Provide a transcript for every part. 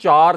4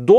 2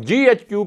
GHQ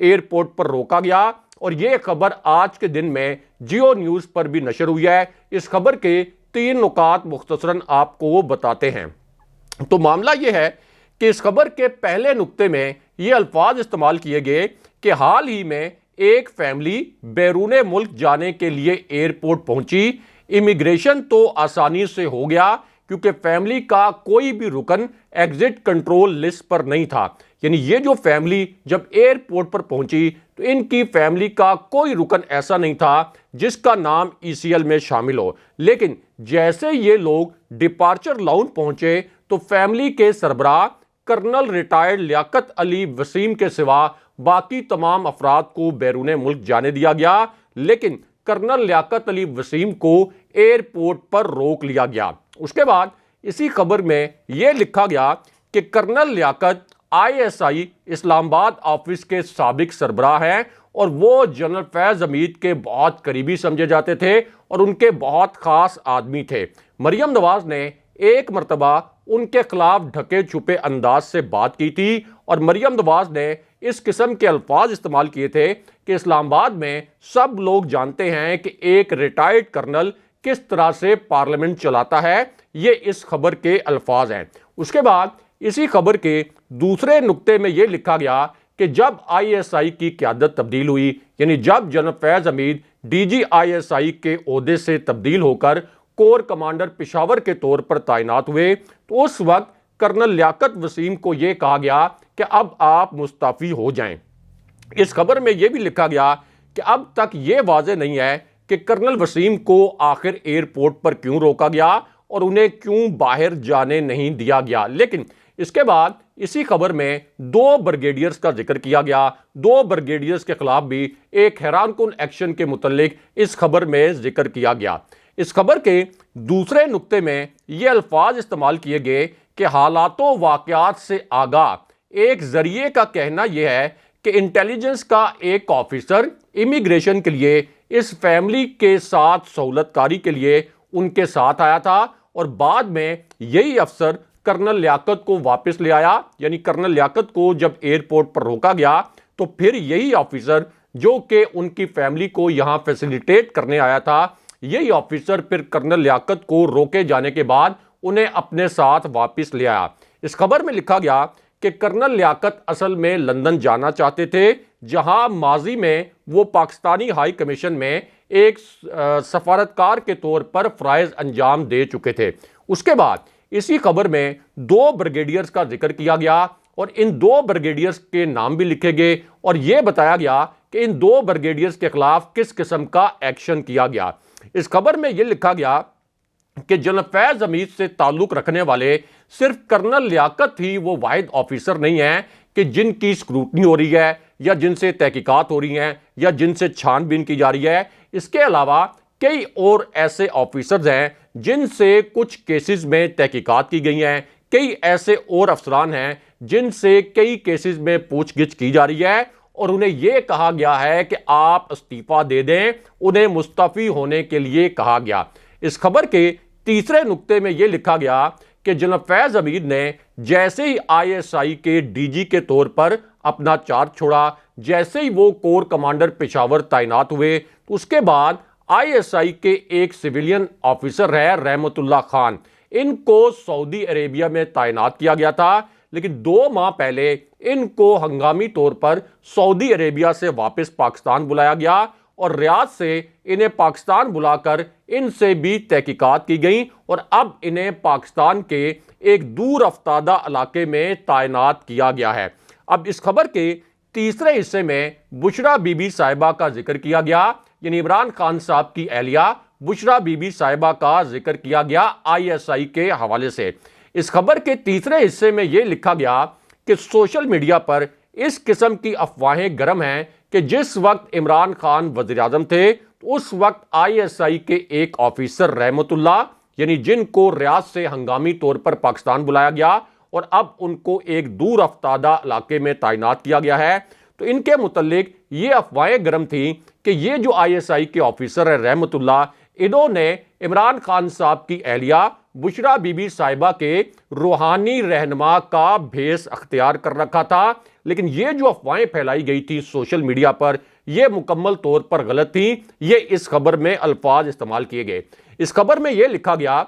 airport پر روکا گیا، اور یہ خبر آج کے دن میں جیو نیوز پر بھی نشر ہوئی ہے۔ اس خبر کے 3 نکات مختصراً آپ کو بتاتے ہیں۔ تو معاملہ یہ ہے کہ اس خبر کے پہلے نقطے میں یہ الفاظ استعمال کیے گئے کہ حال ہی میں ایک فیملی بیرون ملک جانے کے لیے ایئرپورٹ پہنچی، امیگریشن تو آسانی سے ہو گیا کیونکہ فیملی کا کوئی بھی رکن ایگزٹ کنٹرول لسٹ پر نہیں تھا۔ یعنی یہ جو فیملی جب ایئرپورٹ پر پہنچی تو ان کی فیملی کا کوئی رکن ایسا نہیں تھا جس کا نام ECL میں شامل ہو، لیکن جیسے یہ لوگ ڈپارچر لاؤنج پہنچے تو فیملی کے سربراہ کرنل ریٹائرڈ لیاقت علی وسیم کے سوا باقی تمام افراد کو بیرون ملک جانے دیا گیا، لیکن کرنل لیاقت علی وسیم کو ایئرپورٹ پر روک لیا گیا۔ اس کے بعد اسی خبر میں یہ لکھا گیا کہ کرنل لیاقت ISI اسلام آباد آفس کے سابق سربراہ ہیں اور وہ جنرل فیض حمید کے بہت قریبی سمجھے جاتے تھے اور ان کے بہت خاص آدمی تھے۔ مریم نواز نے ایک مرتبہ ان کے خلاف ڈھکے چھپے انداز سے بات کی تھی اور مریم نواز نے اس قسم کے الفاظ استعمال کیے تھے کہ اسلام آباد میں سب لوگ جانتے ہیں کہ ایک ریٹائرڈ کرنل کس طرح سے پارلیمنٹ چلاتا ہے۔ یہ اس خبر کے الفاظ ہیں۔ اس کے بعد اسی خبر کے دوسرے نقطے میں یہ لکھا گیا کہ جب ISI کی قیادت تبدیل ہوئی، یعنی جب جنرل فیض حمید DG ISI کے عہدے سے تبدیل ہو کر کور کمانڈر پشاور کے طور پر تعینات ہوئے، تو اس وقت کرنل لیاقت وسیم کو یہ کہا گیا کہ اب آپ مستعفی ہو جائیں۔ اس خبر میں یہ بھی لکھا گیا کہ اب تک یہ واضح نہیں ہے کہ کرنل وسیم کو آخر ایئرپورٹ پر کیوں روکا گیا اور انہیں کیوں باہر جانے نہیں دیا گیا، لیکن اس کے بعد اسی خبر میں 2 بریگیڈیئرز کا ذکر کیا گیا۔ 2 بریگیڈیئرز کے خلاف بھی ایک حیران کن ایکشن کے متعلق اس خبر میں ذکر کیا گیا۔ اس خبر کے دوسرے نقطے میں یہ الفاظ استعمال کیے گئے کہ حالات و واقعات سے آگاہ ایک ذریعے کا کہنا یہ ہے کہ انٹیلیجنس کا ایک آفیسر امیگریشن کے لیے اس فیملی کے ساتھ سہولت کاری کے لیے ان کے ساتھ آیا تھا اور بعد میں یہی افسر کرنل لیاقت کو واپس لے آیا۔ یعنی کرنل لیاقت کو جب ایئرپورٹ پر روکا گیا تو پھر یہی آفیسر جو کہ ان کی فیملی کو یہاں فیسیلیٹیٹ کرنے آیا تھا، یہی آفیسر پھر کرنل لیاقت کو روکے جانے کے بعد انہیں اپنے ساتھ واپس لے آیا۔ اس خبر میں لکھا گیا کہ کرنل لیاقت اصل میں لندن جانا چاہتے تھے، جہاں ماضی میں وہ پاکستانی ہائی کمیشن میں ایک سفارتکار کے طور پر فرائض انجام دے چکے تھے۔ اس کے بعد اسی خبر میں 2 بریگیڈیئرز کا ذکر کیا گیا اور ان 2 بریگیڈیئرز کے نام بھی لکھے گئے اور یہ بتایا گیا کہ ان 2 بریگیڈیئرز کے خلاف کس قسم کا ایکشن کیا گیا۔ اس خبر میں یہ لکھا گیا کہ جنرل فیض حمید سے تعلق رکھنے والے صرف کرنل لیاقت ہی وہ واحد آفیسر نہیں ہیں کہ جن کی اسکروٹنی ہو رہی ہے یا جن سے تحقیقات ہو رہی ہیں یا جن سے چھان بین کی جا رہی ہے۔ اس کے علاوہ کئی اور ایسے آفیسرز ہیں جن سے کچھ کیسز میں تحقیقات کی گئی ہیں، کئی ایسے اور افسران ہیں جن سے کئی کیسز میں پوچھ گچھ کی جا رہی ہے اور انہیں یہ کہا گیا ہے کہ آپ استعفیٰ دے دیں، انہیں مستعفی ہونے کے لیے کہا گیا۔ اس خبر کے تیسرے نقطے میں یہ لکھا گیا کہ جنرل فیض حمید نے جیسے ہی ISI کے DG کے طور پر اپنا چارج چھوڑا، جیسے ہی وہ کور کمانڈر پشاور تعینات ہوئے، تو اس کے بعد ISI کے ایک سویلین آفیسر ہے رحمت اللہ خان، ان کو سعودی عربیہ میں تعینات کیا گیا تھا، لیکن 2 ماہ پہلے ان کو ہنگامی طور پر سعودی عربیہ سے واپس پاکستان بلایا گیا اور ریاض سے انہیں پاکستان بلا کر ان سے بھی تحقیقات کی گئیں اور اب انہیں پاکستان کے ایک دور افتادہ علاقے میں تعینات کیا گیا ہے۔ اب اس خبر کے تیسرے حصے میں بشرا بی بی صاحبہ کا ذکر کیا گیا، یعنی عمران خان صاحب کی اہلیہ بشرا بی بی صاحبہ کا ذکر کیا گیا ISI کے حوالے سے۔ اس خبر کے تیسرے حصے میں یہ لکھا گیا کہ سوشل میڈیا پر اس قسم کی افواہیں گرم ہیں کہ جس وقت عمران خان وزیر اعظم تھے اس وقت ISI کے ایک آفیسر رحمت اللہ، یعنی جن کو ریاض سے ہنگامی طور پر پاکستان بلایا گیا اور اب ان کو ایک دور افتادہ علاقے میں تعینات کیا گیا ہے، تو ان کے متعلق یہ افواہیں گرم تھیں کہ یہ جو ISI کے آفیسر ہے رحمت اللہ، انہوں نے عمران خان صاحب کی اہلیہ بشرا بی بی صاحبہ کے روحانی رہنما کا بھیس اختیار کر رکھا تھا لیکن یہ جو افواہیں پھیلائی گئی تھی سوشل میڈیا پر یہ مکمل طور پر غلط تھیں. یہ اس خبر میں الفاظ استعمال کیے گئے. اس خبر میں یہ لکھا گیا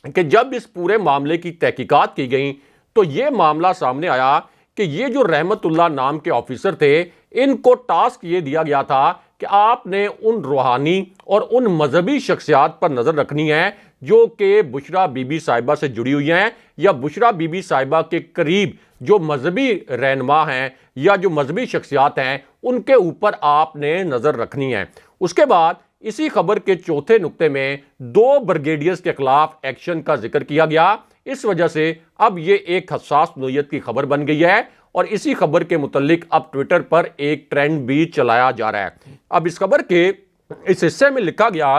کہ جب اس پورے معاملے کی تحقیقات کی گئیں تو یہ معاملہ سامنے آیا کہ یہ جو رحمت اللہ نام کے آفیسر تھے ان کو ٹاسک یہ دیا گیا تھا کہ آپ نے ان روحانی اور ان مذہبی شخصیات پر نظر رکھنی ہے جو کہ بشرا بی بی صاحبہ سے جڑی ہوئی ہیں یا بشرا بی بی صاحبہ کے قریب جو مذہبی رہنما ہیں یا جو مذہبی شخصیات ہیں ان کے اوپر آپ نے نظر رکھنی ہے. اس کے بعد اسی خبر کے چوتھے نقطے میں 2 بریگیڈیئرز کے خلاف ایکشن کا ذکر کیا گیا. اس وجہ سے اب یہ ایک حساس نوعیت کی خبر بن گئی ہے اور اسی خبر کے متعلق اب ٹویٹر پر ایک ٹرینڈ بھی چلایا جا رہا ہے. اب اس خبر کے اس حصے میں لکھا گیا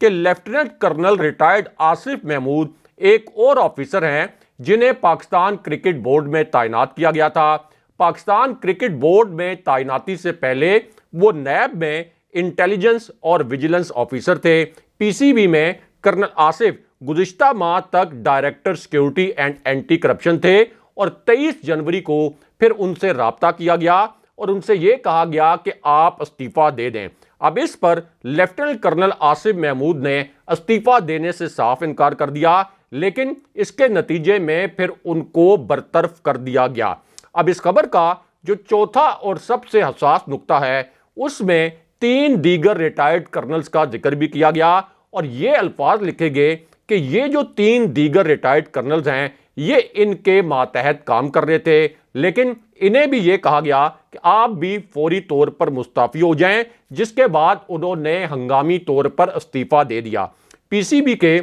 کہ lieutenant colonel retired Asif Mahmood ایک اور آفیسر ہیں جنہیں پاکستان کرکٹ بورڈ میں تعینات کیا گیا تھا. پاکستان کرکٹ بورڈ میں تعیناتی سے پہلے وہ نیب میں انٹیلیجنس اور ویجیلنس آفیسر تھے. پی سی بی میں کرنل آصف گزشتہ ماہ تک director security and anti corruption تھے اور 23 جنوری کو پھر ان سے رابطہ کیا گیا اور ان سے یہ کہا گیا کہ آپ استعفیٰ دے دیں. اب اس پر لیفٹیننٹ کرنل آصف محمود نے استعفیٰ دینے سے صاف انکار کر دیا لیکن اس کے نتیجے میں پھر ان کو برطرف کر دیا گیا. اب اس خبر کا جو چوتھا اور سب سے حساس نقطہ ہے اس میں 3 دیگر ریٹائرڈ کرنلز کا ذکر بھی کیا گیا اور یہ الفاظ لکھے گئے کہ یہ جو 3 دیگر ریٹائرڈ کرنلز ہیں یہ ان کے ماتحت کام کر رہے تھے لیکن انہیں بھی یہ کہا گیا کہ آپ بھی فوری طور پر مستعفی ہو جائیں جس کے بعد انہوں نے ہنگامی طور پر استعفیٰ دے دیا. پی سی بی کے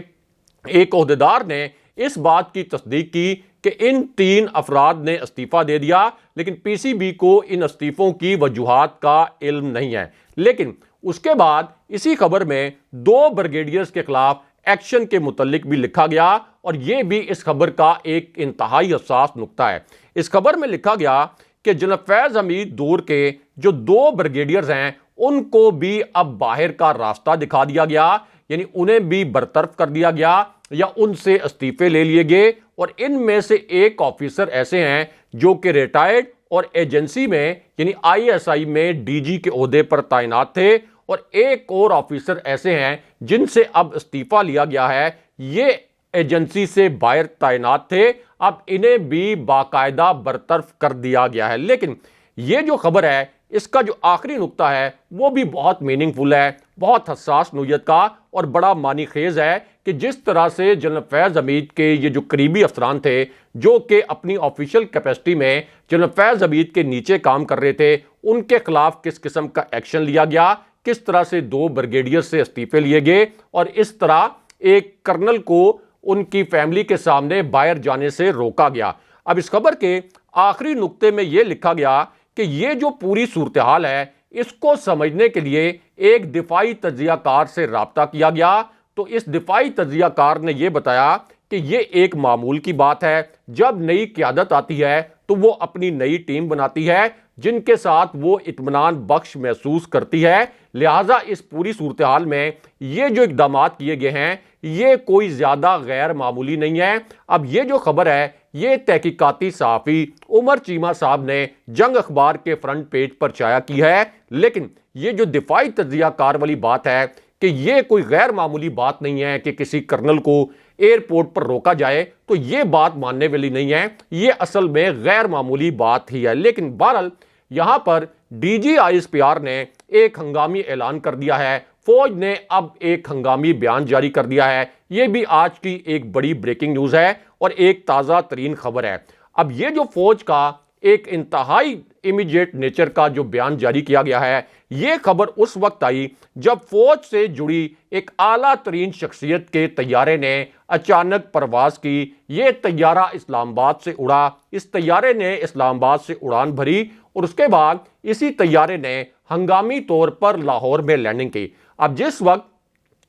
ایک عہدیدار نے اس بات کی تصدیق کی کہ ان 3 افراد نے استعفیٰ دے دیا لیکن پی سی بی کو ان استعفوں کی وجوہات کا علم نہیں ہے. لیکن اس کے بعد اسی خبر میں 2 بریگیڈیئرز کے خلاف ایکشن کے متعلق بھی لکھا گیا اور یہ بھی اس خبر کا ایک انتہائی حساس نقطہ ہے. اس خبر میں لکھا گیا کہ جناب فیض حمید دور کے جو 2 بریگیڈیئرز ہیں ان کو بھی اب باہر کا راستہ دکھا دیا گیا یعنی انہیں بھی برطرف کر دیا گیا یا ان سے استعفے لے لیے گئے اور ان میں سے ایک آفیسر ایسے ہیں جو کہ ریٹائرڈ اور ایجنسی میں یعنی آئی ایس آئی میں ڈی جی کے عہدے پر تعینات تھے اور ایک اور آفیسر ایسے ہیں جن سے اب استعفیٰ لیا گیا ہے یہ ایجنسی سے باہر تعینات تھے اب انہیں بھی باقاعدہ برطرف کر دیا گیا ہے. لیکن یہ جو خبر ہے اس کا جو آخری نقطہ ہے وہ بھی بہت میننگ فل ہے بہت حساس نوعیت کا اور بڑا معنی خیز ہے کہ جس طرح سے جنرل فیض حمید کے یہ جو قریبی افسران تھے جو کہ اپنی آفیشیل کیپیسٹی میں جنرل فیض حمید کے نیچے کام کر رہے تھے ان کے خلاف کس قسم کا ایکشن لیا گیا کس طرح سے 2 بریگیڈیئر سے استعفے لیے گئے اور اس طرح ایک کرنل کو ان کی فیملی کے سامنے باہر جانے سے روکا گیا. اب اس خبر کے آخری نقطے میں یہ لکھا گیا کہ یہ جو پوری صورتحال ہے اس کو سمجھنے کے لیے ایک دفاعی تجزیہ کار سے رابطہ کیا گیا تو اس دفاعی تجزیہ کار نے یہ بتایا کہ یہ ایک معمول کی بات ہے جب نئی قیادت آتی ہے تو وہ اپنی نئی ٹیم بناتی ہے جن کے ساتھ وہ اطمینان بخش محسوس کرتی ہے لہٰذا اس پوری صورتحال میں یہ جو اقدامات کیے گئے ہیں یہ کوئی زیادہ غیر معمولی نہیں ہے. اب یہ جو خبر ہے یہ تحقیقاتی صحافی عمر چیمہ صاحب نے جنگ اخبار کے فرنٹ پیج پر شائع کی ہے لیکن یہ جو دفاعی تجزیہ کار والی بات ہے کہ یہ کوئی غیر معمولی بات نہیں ہے کہ کسی کرنل کو ایئرپورٹ پر روکا جائے تو یہ بات ماننے والی نہیں ہے یہ اصل میں غیر معمولی بات ہی ہے. لیکن بہرحال یہاں پر D G I S P R نے ایک ہنگامی اعلان کر دیا ہے فوج نے اب ایک ہنگامی بیان جاری کر دیا ہے. یہ بھی آج کی ایک بڑی بریکنگ نیوز ہے اور ایک تازہ ترین خبر ہے. اب یہ جو فوج کا ایک انتہائی امیڈیٹ نیچر کا جو بیان جاری کیا گیا ہے یہ خبر اس وقت آئی جب فوج سے جڑی ایک اعلیٰ ترین شخصیت کے طیارے نے اچانک پرواز کی. یہ طیارہ اسلام آباد سے اڑا اس طیارے نے اسلام آباد سے اڑان بھری اور اس کے بعد اسی طیارے نے ہنگامی طور پر لاہور میں لینڈنگ کی. اب جس وقت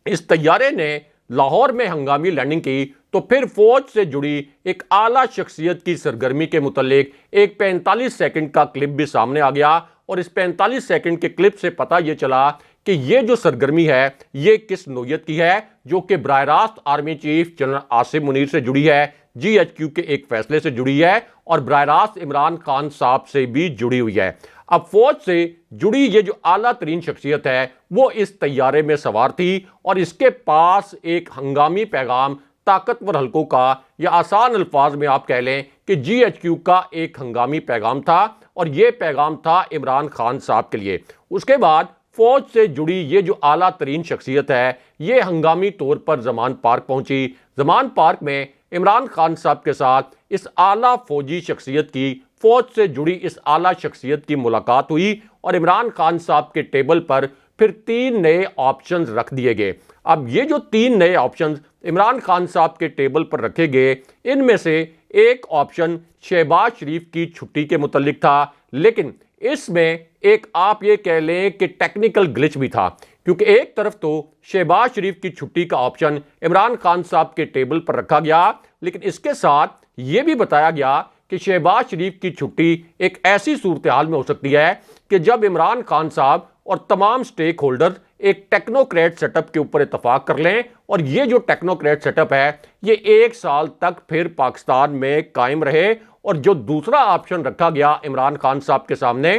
اس طیارے نے لاہور میں ہنگامی لینڈنگ کی تو پھر فوج سے جڑی ایک اعلیٰ شخصیت کی سرگرمی کے متعلق ایک 45 سیکنڈ کا کلپ بھی سامنے آ گیا اور اس 45 سیکنڈ کے کلپ سے پتہ یہ چلا کہ یہ جو سرگرمی ہے یہ کس نوعیت کی ہے جو کہ براہ راست army chief general Asif Munir سے جڑی ہے GHQ کے ایک فیصلے سے جڑی ہے اور براہ راست عمران خان صاحب سے بھی جڑی ہوئی ہے۔ اب فوج سے جڑی یہ جو اعلیٰ ترین شخصیت ہے وہ اس طیارے میں سوار تھی اور اس کے پاس ایک ہنگامی پیغام طاقتور حلقوں کا، یا آسان الفاظ میں آپ کہہ لیں کہ GHQ کا ایک ہنگامی پیغام تھا، اور یہ پیغام تھا عمران خان صاحب کے لیے۔ اس کے بعد فوج سے جڑی یہ جو اعلیٰ ترین شخصیت ہے یہ ہنگامی طور پر زمان پارک پہنچی۔ زمان پارک میں عمران خان صاحب کے ساتھ اس اعلیٰ فوجی شخصیت کی، فوج سے جڑی اس اعلیٰ شخصیت کی ملاقات ہوئی، اور عمران خان صاحب کے ٹیبل پر پھر 3 نئے آپشنز رکھ دیے گئے۔ اب یہ جو 3 نئے آپشنز عمران خان صاحب کے ٹیبل پر رکھے گئے، ان میں سے ایک آپشن شہباز شریف کی چھٹی کے متعلق تھا، لیکن اس میں ایک آپ یہ کہہ لیں کہ ٹیکنیکل گلچ بھی تھا، کیونکہ ایک طرف تو شہباز شریف کی چھٹی کا آپشن عمران خان صاحب کے ٹیبل پر رکھا گیا، لیکن اس کے ساتھ یہ بھی بتایا گیا کہ شہباز شریف کی چھٹی ایک ایسی صورتحال میں ہو سکتی ہے کہ جب عمران خان صاحب اور تمام سٹیک ہولڈر ایک ٹیکنوکریٹ سیٹ اپ کے اوپر اتفاق کر لیں، اور یہ جو ٹیکنوکریٹ سیٹ اپ ہے یہ 1 سال تک پھر پاکستان میں قائم رہے۔ اور جو دوسرا آپشن رکھا گیا عمران خان صاحب کے سامنے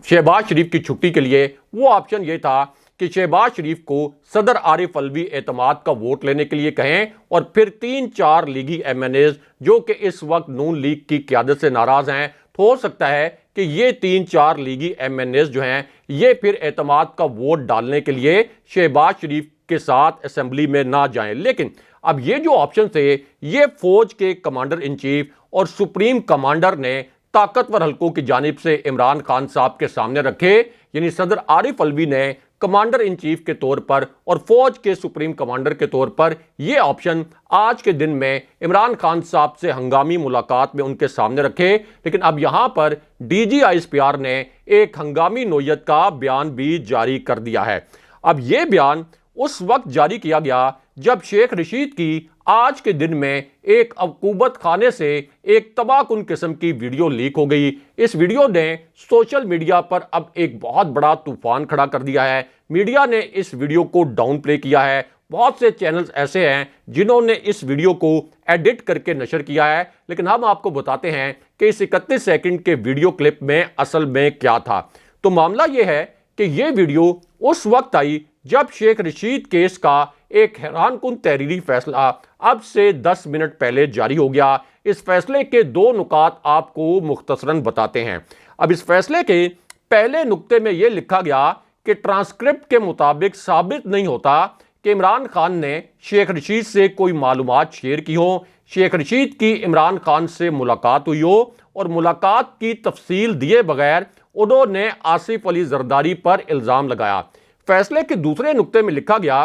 شہباز شریف کی چھٹی کے لیے، وہ آپشن یہ تھا کہ شہباز شریف کو صدر عارف علوی اعتماد کا ووٹ لینے کے لیے کہیں، اور پھر 3-4 لیگی MNAs جو کہ اس وقت نون لیگ کی قیادت سے ناراض ہیں، تو ہو سکتا ہے کہ یہ 3-4 لیگی MNAs جو ہیں یہ پھر اعتماد کا ووٹ ڈالنے کے لیے شہباز شریف کے ساتھ اسمبلی میں نہ جائیں۔ لیکن اب یہ جو آپشن تھے یہ فوج کے کمانڈر ان چیف اور سپریم کمانڈر نے طاقتور حلقوں کی جانب سے عمران خان صاحب کے سامنے رکھے، یعنی صدر عارف علوی نے کمانڈر ان چیف کے طور پر اور فوج کے سپریم کمانڈر کے طور پر یہ آپشن آج کے دن میں عمران خان صاحب سے ہنگامی ملاقات میں ان کے سامنے رکھے۔ لیکن اب یہاں پر DG ISPR نے ایک ہنگامی نوعیت کا بیان بھی جاری کر دیا ہے۔ اب یہ بیان اس وقت جاری کیا گیا جب شیخ رشید کی آج کے دن میں ایک عقوبت خانے سے ایک تباہ کن قسم کی ویڈیو لیک ہو گئی۔ اس ویڈیو نے سوشل میڈیا پر اب ایک بہت بڑا طوفان کھڑا کر دیا ہے۔ میڈیا نے اس ویڈیو کو ڈاؤن پلے کیا ہے، بہت سے چینلز ایسے ہیں جنہوں نے اس ویڈیو کو ایڈٹ کر کے نشر کیا ہے، لیکن ہم آپ کو بتاتے ہیں کہ اس 31 سیکنڈ کے ویڈیو کلپ میں اصل میں کیا تھا۔ تو معاملہ یہ ہے کہ یہ ویڈیو اس وقت آئی جب شیخ رشید کیس کا ایک حیران کن تحریری فیصلہ اب سے 10 منٹ پہلے جاری ہو گیا۔ اس فیصلے کے 2 نکات آپ کو مختصراً بتاتے ہیں۔ اب اس فیصلے کے پہلے نکتے میں یہ لکھا گیا کہ ٹرانسکرپٹ کے مطابق ثابت نہیں ہوتا کہ عمران خان نے شیخ رشید سے کوئی معلومات شیئر کی ہو، شیخ رشید کی عمران خان سے ملاقات ہوئی ہو، اور ملاقات کی تفصیل دیے بغیر انہوں نے آصف علی زرداری پر الزام لگایا۔ فیصلے کے دوسرے نکتے میں لکھا گیا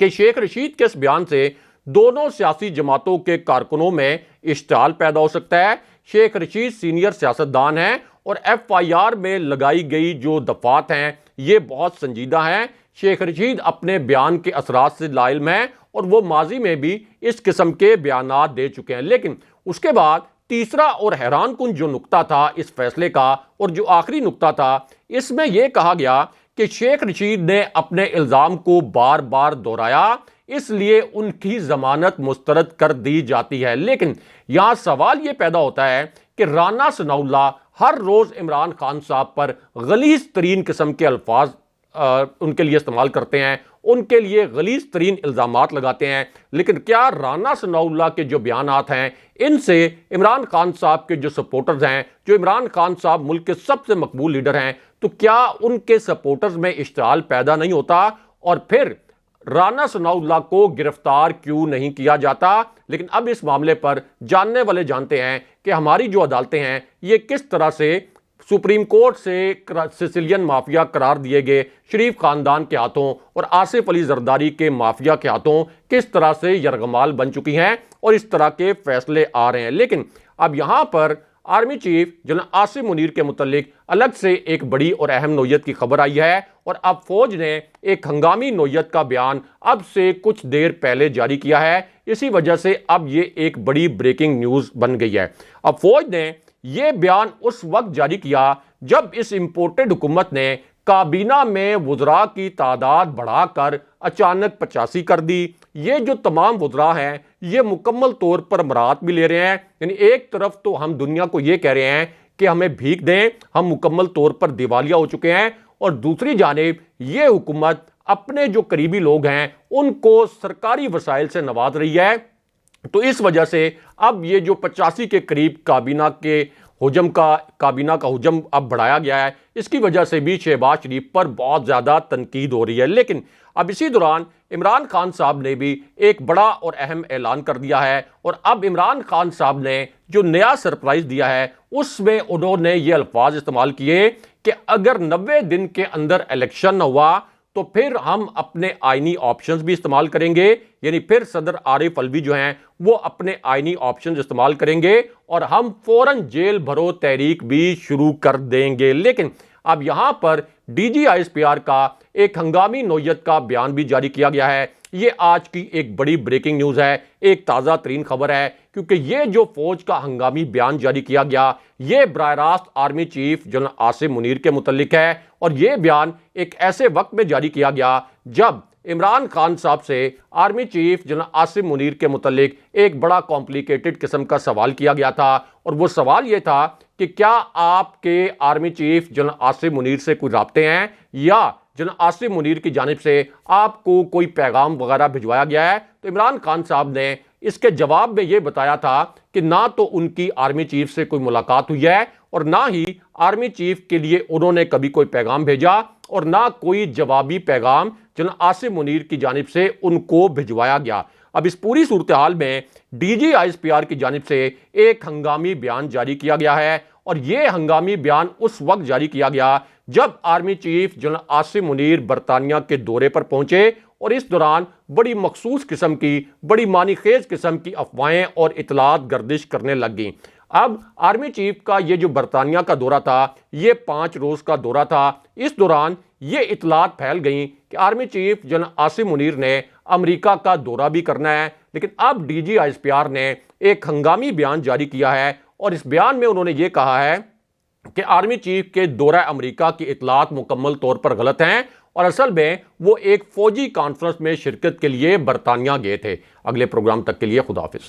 کہ شیخ رشید کے اس بیان سے دونوں سیاسی جماعتوں کے کارکنوں میں اشتعال پیدا ہو سکتا ہے۔ شیخ رشید سینئر سیاستدان ہیں اور FIR میں لگائی گئی جو دفعات ہیں یہ بہت سنجیدہ ہیں۔ شیخ رشید اپنے بیان کے اثرات سے لا علم ہیں اور وہ ماضی میں بھی اس قسم کے بیانات دے چکے ہیں۔ لیکن اس کے بعد تیسرا اور حیران کن جو نقطہ تھا اس فیصلے کا، اور جو آخری نقطہ تھا، اس میں یہ کہا گیا کہ شیخ رشید نے اپنے الزام کو بار بار دہرایا، اس لیے ان کی ضمانت مسترد کر دی جاتی ہے۔ لیکن یہاں سوال یہ پیدا ہوتا ہے کہ رانا ثناء اللہ ہر روز عمران خان صاحب پر غلیظ ترین قسم کے الفاظ ان کے لیے استعمال کرتے ہیں، ان کے لیے غلیظ ترین الزامات لگاتے ہیں، لیکن کیا رانا ثناء اللہ کے جو بیانات ہیں ان سے عمران خان صاحب کے جو سپورٹرز ہیں، جو عمران خان صاحب ملک کے سب سے مقبول لیڈر ہیں، تو کیا ان کے سپورٹرز میں اشتعال پیدا نہیں ہوتا؟ اور پھر رانا ثناء اللہ کو گرفتار کیوں نہیں کیا جاتا؟ لیکن اب اس معاملے پر جاننے والے جانتے ہیں کہ ہماری جو عدالتیں ہیں یہ کس طرح سے سپریم کورٹ سے سیسیلین مافیا قرار دیے گئے شریف خاندان کے ہاتھوں اور آصف علی زرداری کے مافیا کے ہاتھوں کس طرح سے یرغمال بن چکی ہیں اور اس طرح کے فیصلے آ رہے ہیں۔ لیکن اب یہاں پر army chief general Asim Munir کے متعلق الگ سے ایک بڑی اور اہم نوعیت کی خبر آئی ہے، اور اب فوج نے ایک ہنگامی نوعیت کا بیان اب سے کچھ دیر پہلے جاری کیا ہے۔ اسی وجہ سے اب یہ ایک بڑی بریکنگ نیوز بن گئی ہے۔ اب فوج نے یہ بیان اس وقت جاری کیا جب اس امپورٹڈ حکومت نے کابینہ میں وزراء کی تعداد بڑھا کر اچانک 85 کر دی۔ یہ جو تمام وزراء ہیں یہ مکمل طور پر برات بھی لے رہے ہیں، یعنی ایک طرف تو ہم دنیا کو یہ کہہ رہے ہیں کہ ہمیں بھیک دیں، ہم مکمل طور پر دیوالیہ ہو چکے ہیں، اور دوسری جانب یہ حکومت اپنے جو قریبی لوگ ہیں ان کو سرکاری وسائل سے نواز رہی ہے۔ تو اس وجہ سے اب یہ جو 85 کے قریب کابینہ کا حجم اب بڑھایا گیا ہے، اس کی وجہ سے بھی شہباز شریف پر بہت زیادہ تنقید ہو رہی ہے۔ لیکن اب اسی دوران عمران خان صاحب نے بھی ایک بڑا اور اہم اعلان کر دیا ہے، اور اب عمران خان صاحب نے جو نیا سرپرائز دیا ہے اس میں انہوں نے یہ الفاظ استعمال کیے کہ اگر 90 دن کے اندر الیکشن نہ ہوا تو پھر ہم اپنے آئینی آپشنز بھی استعمال کریں گے، یعنی پھر صدر عارف علوی جو ہیں وہ اپنے آئینی آپشنز استعمال کریں گے اور ہم فوراً جیل بھرو تحریک بھی شروع کر دیں گے۔ لیکن اب یہاں پر D G I S P R کا ایک ہنگامی نوعیت کا بیان بھی جاری کیا گیا ہے۔ یہ آج کی ایک بڑی بریکنگ نیوز ہے، ایک تازہ ترین خبر ہے، کیونکہ یہ جو فوج کا ہنگامی بیان جاری کیا گیا یہ براہ راست army chief general Asim Munir کے متعلق ہے، اور یہ بیان ایک ایسے وقت میں جاری کیا گیا جب عمران خان صاحب سے army chief general Asim Munir کے متعلق ایک بڑا کمپلیکیٹڈ قسم کا سوال کیا گیا تھا، اور وہ سوال یہ تھا کہ کیا آپ کے army chief general Asim Munir سے کوئی رابطے ہیں یا جنرل عاصم منیر کی جانب سے آپ کو کوئی پیغام وغیرہ بھجوایا گیا ہے؟ تو عمران خان صاحب نے اس کے جواب میں یہ بتایا تھا کہ نہ تو ان کی آرمی چیف سے کوئی ملاقات ہوئی ہے اور نہ ہی آرمی چیف کے لیے انہوں نے کبھی کوئی پیغام بھیجا، اور نہ کوئی جوابی پیغام جنرل عاصم منیر کی جانب سے ان کو بھجوایا گیا۔ اب اس پوری صورتحال میں D G I S P R کی جانب سے ایک ہنگامی بیان جاری کیا گیا ہے، اور یہ ہنگامی بیان اس وقت جاری کیا گیا جب army chief general Asim Munir برطانیہ کے دورے پر پہنچے، اور اس دوران بڑی مخصوص قسم کی، بڑی معنی خیز قسم کی افواہیں اور اطلاعات گردش کرنے لگ گئیں۔ اب آرمی چیف کا یہ جو برطانیہ کا دورہ تھا یہ 5 روز کا دورہ تھا۔ اس دوران یہ اطلاعات پھیل گئیں کہ army chief general Asim Munir نے امریکہ کا دورہ بھی کرنا ہے، لیکن اب D G I S P R نے ایک ہنگامی بیان جاری کیا ہے، اور اس بیان میں انہوں نے یہ کہا ہے کہ آرمی چیف کے دورہ امریکہ کی اطلاعات مکمل طور پر غلط ہیں، اور اصل میں وہ ایک فوجی کانفرنس میں شرکت کے لیے برطانیہ گئے تھے۔ اگلے پروگرام تک کے لیے خدا حافظ۔